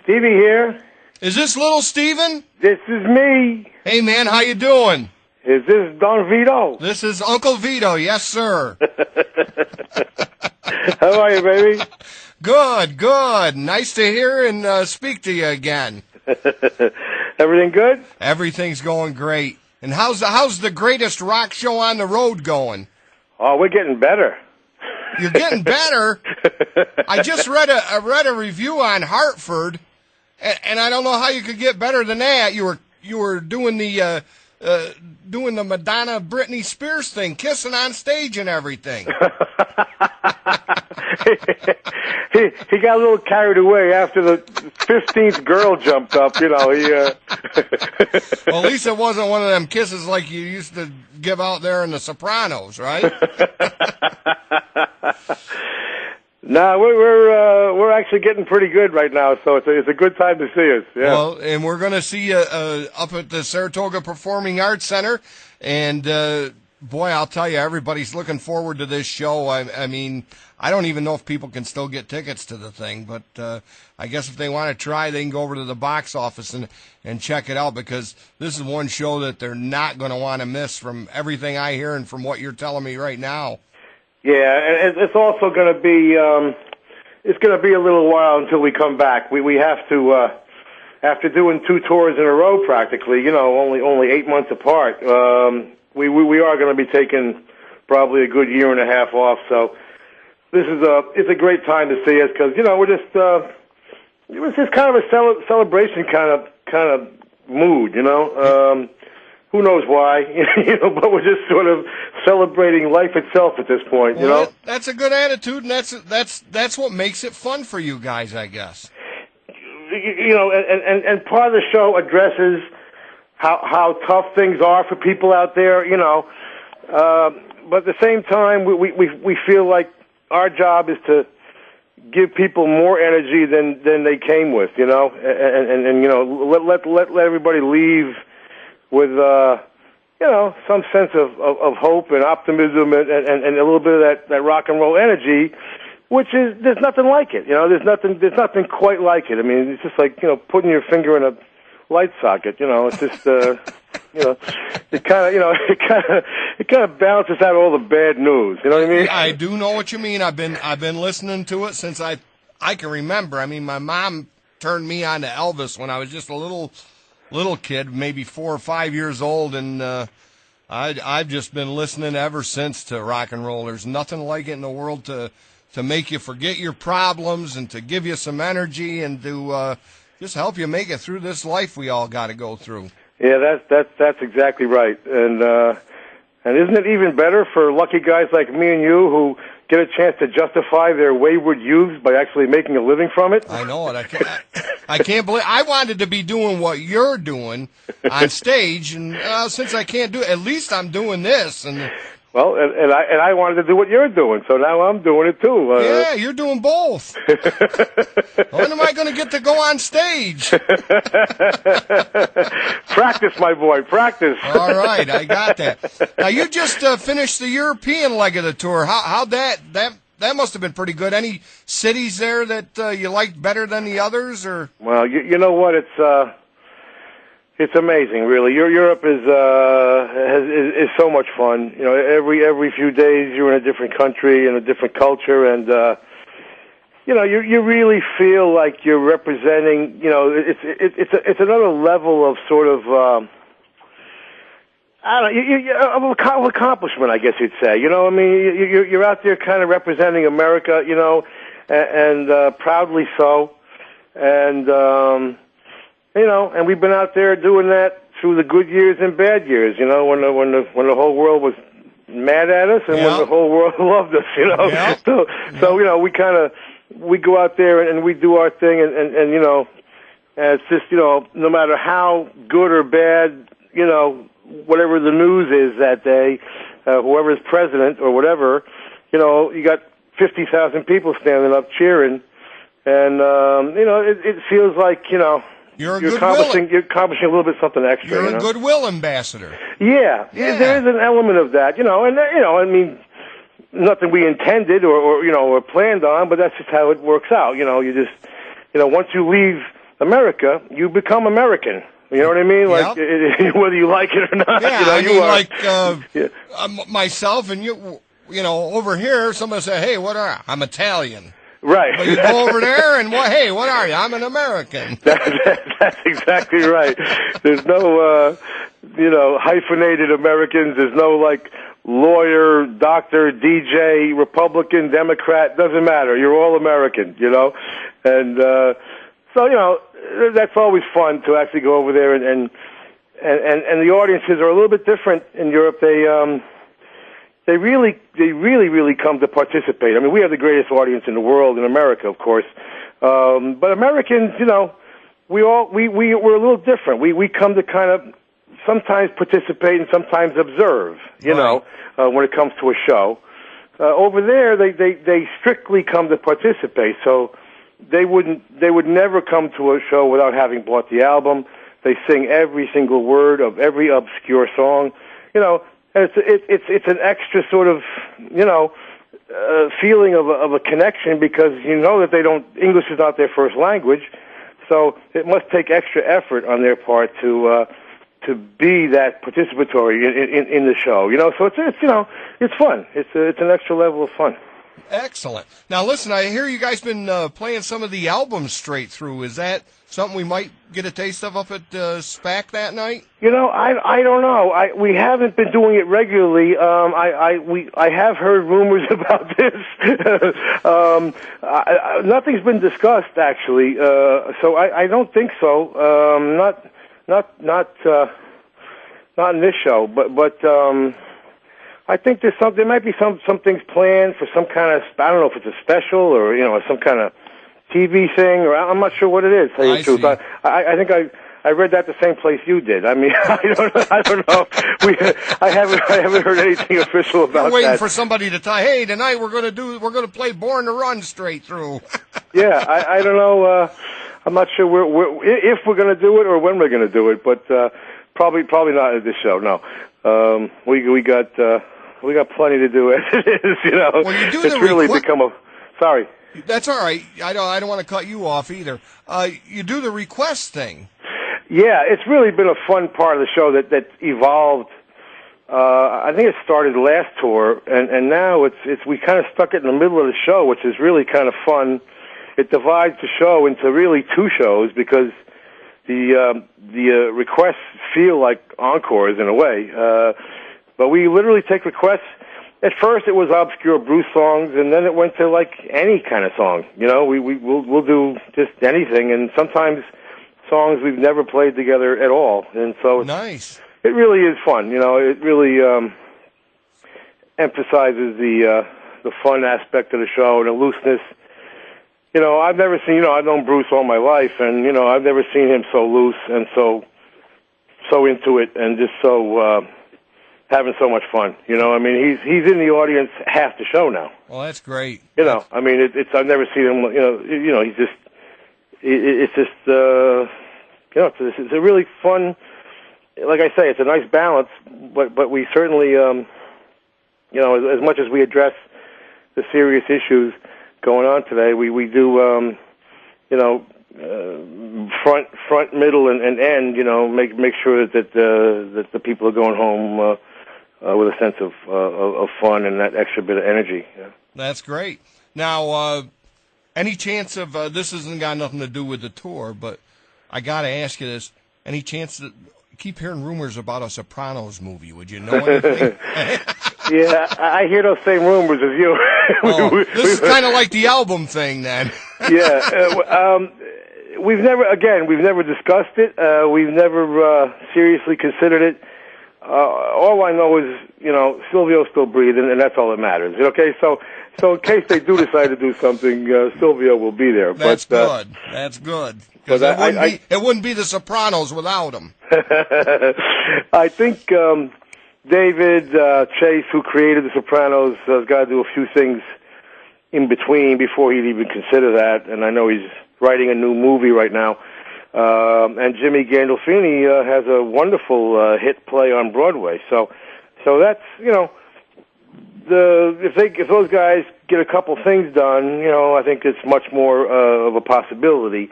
Stevie here. Is this Little Steven? This is me. Hey, man, how you doing? Is this Don Vito? This is Uncle Vito, yes, sir. How are you, baby? Good, good. Nice to hear and speak to you again. Everything good? Everything's going great. And how's the greatest rock show on the road going? Oh, we're getting better. You're getting better? I just read a review on Hartford, and I don't know how you could get better than that. You were doing the Madonna Britney Spears thing, kissing on stage and everything. he got a little carried away after the 15th girl jumped up. You know, Well, at least it wasn't one of them kisses like you used to give out there in the Sopranos, right? No, we're actually getting pretty good right now, so it's a good time to see us. Yeah. Well, and we're going to see you up at the Saratoga Performing Arts Center, and boy, I'll tell you, everybody's looking forward to this show. I mean, I don't even know if people can still get tickets to the thing, but I guess if they want to try, they can go over to the box office and check it out, because this is one show that they're not going to want to miss from everything I hear and from what you're telling me right now. Yeah, and it's also going to be it's going to be a little while until we come back. We have to after doing 2 tours in a row practically, you know, only 8 months apart. We are going to be taking probably a good year and a half off. So this is it's a great time to see us, because you know we're just it was just kind of a celebration kind of mood, you know. Who knows why, you know, but we're just sort of celebrating life itself at this point, you know? That's a good attitude, and that's what makes it fun for you guys, I guess. You know, and part of the show addresses how tough things are for people out there, you know. But at the same time, we feel like our job is to give people more energy than they came with, you know, and you know, let everybody leave with, you know, some sense of hope and optimism and a little bit of that rock and roll energy, which is, there's nothing like it. You know, there's nothing quite like it. I mean, it's just like, you know, putting your finger in a light socket. You know, it's just, you know, it kind of balances out all the bad news. You know what I mean? I do know what you mean. I've been listening to it since I can remember. I mean, my mom turned me on to Elvis when I was just a little kid, maybe 4 or 5 years old, and I've just been listening ever since to rock and roll. There's nothing like it in the world to make you forget your problems and to give you some energy and to just help you make it through this life we all got to go through. Yeah, that's exactly right. And isn't it even better for lucky guys like me and you who get a chance to justify their wayward youths by actually making a living from it? I know it. I can't believe I wanted to be doing what you're doing on stage, and since I can't do it, at least I'm doing this. And well, and I wanted to do what you're doing, so now I'm doing it too. Yeah, you're doing both. When am I going to get to go on stage? Practice, my boy, practice. All right, I got that. Now you just finished the European leg of the tour. How'd that must have been pretty good. Any cities there that you liked better than the others, or? Well, you know what? It's amazing, really. Europe is so much fun. You know, every few days you're in a different country and a different culture, and you know, you really feel like you're representing. You know, it's another level of sort of. I don't know, of accomplishment, I guess you'd say. You know, I mean, you're out there kind of representing America, you know, and proudly so. And, you know, and we've been out there doing that through the good years and bad years, you know, when the whole world was mad at us and when the whole world loved us, you know. Yeah. So you know, we go out there and we do our thing and you know, and it's just, you know, no matter how good or bad, you know, whatever the news is that day, whoever's president or whatever, you know, you got 50,000 people standing up cheering, and you know, it feels like, you know, you're accomplishing a little bit something extra. You're a goodwill ambassador. Yeah, there is an element of that, you know, and you know, I mean, nothing we intended or you know or planned on, but that's just how it works out. You know, you just, you know, once you leave America, you become American. You know what I mean? Like, whether you like it or not. Yeah, you know, myself and you know, over here, somebody say, hey, what are you? I'm Italian. Right. But you go over there and, hey, what are you? I'm an American. That's exactly right. There's no, hyphenated Americans. There's no, like, lawyer, doctor, DJ, Republican, Democrat. Doesn't matter. You're all American, you know? And, so, you know, that's always fun to actually go over there and the audiences are a little bit different in Europe. They really come to participate. I mean, we have the greatest audience in the world in America, of course. But Americans, you know, we're a little different. We come to kind of sometimes participate and sometimes observe, you know, when it comes to a show. Over there, they strictly come to participate. So they would never come to a show without having bought the album. They sing every single word of every obscure song, you know. And it's an extra sort of, you know, feeling of a connection because you know that English is not their first language, so it must take extra effort on their part to be that participatory in the show, you know. So it's you know, it's fun. It's an extra level of fun. Excellent. Now listen, I hear you guys been playing some of the albums straight through. Is that something we might get a taste of up at SPAC that night? You know, I don't know. We haven't been doing it regularly. I have heard rumors about this. Nothing's been discussed actually. So I don't think so. Not in this show, but I think there might be some things planned for some kind of, I don't know if it's a special or, you know, some kind of TV thing, or I'm not sure what it is, to tell you the truth. I think I read that the same place you did. I mean, I don't know. I haven't heard anything official about that. You're waiting for somebody to tell, hey, tonight we're going to play Born to Run straight through. Yeah, I don't know. I'm not sure if we're going to do it or when we're going to do it, but probably not at this show. No, we got plenty to do as it is. You know, well, you do it's really become a. Sorry. That's all right. I don't want to cut you off either. You do the request thing. Yeah, it's really been a fun part of the show that evolved. I think it started last tour, and now it's we kind of stuck it in the middle of the show, which is really kind of fun. It divides the show into really two shows because the requests feel like encores in a way. But we literally take requests. At first, it was obscure Bruce songs, and then it went to like any kind of song. You know, we'll do just anything, and sometimes songs we've never played together at all. And so nice. It really is fun. You know, it really emphasizes the fun aspect of the show and the looseness. You know, I've known Bruce all my life, and you know, I've never seen him so loose and so into it, and just so. Having so much fun, you know. I mean, he's in the audience half the show now. Well, that's great. You know, I mean, I've never seen him. You know, he's just. It's just. You know, it's a really fun. Like I say, it's a nice balance, but we certainly, you know, as much as we address the serious issues going on today, we do, you know. Front, middle, and end. You know, make sure that the people are going home with a sense of fun and that extra bit of energy. Yeah. That's great. Now, any chance of this hasn't got nothing to do with the tour, but I got to ask you this: any chance that keep hearing rumors about a Sopranos movie? Would you know anything? Yeah, I hear those same rumors as you. Oh, this is kind of like the album thing, then. Yeah. We've never discussed it. We've never seriously considered it. All I know is, you know, Silvio's still breathing, and that's all that matters. Okay, so in case they do decide to do something, Silvio will be there. That's good. That's good. Because it wouldn't be the Sopranos without him. I think David Chase, who created the Sopranos, has got to do a few things in between before he'd even consider that, and I know he's writing a new movie right now. And Jimmy Gandolfini has a wonderful hit play on Broadway. So that's, you know, if those guys get a couple things done, you know, I think it's much more of a possibility.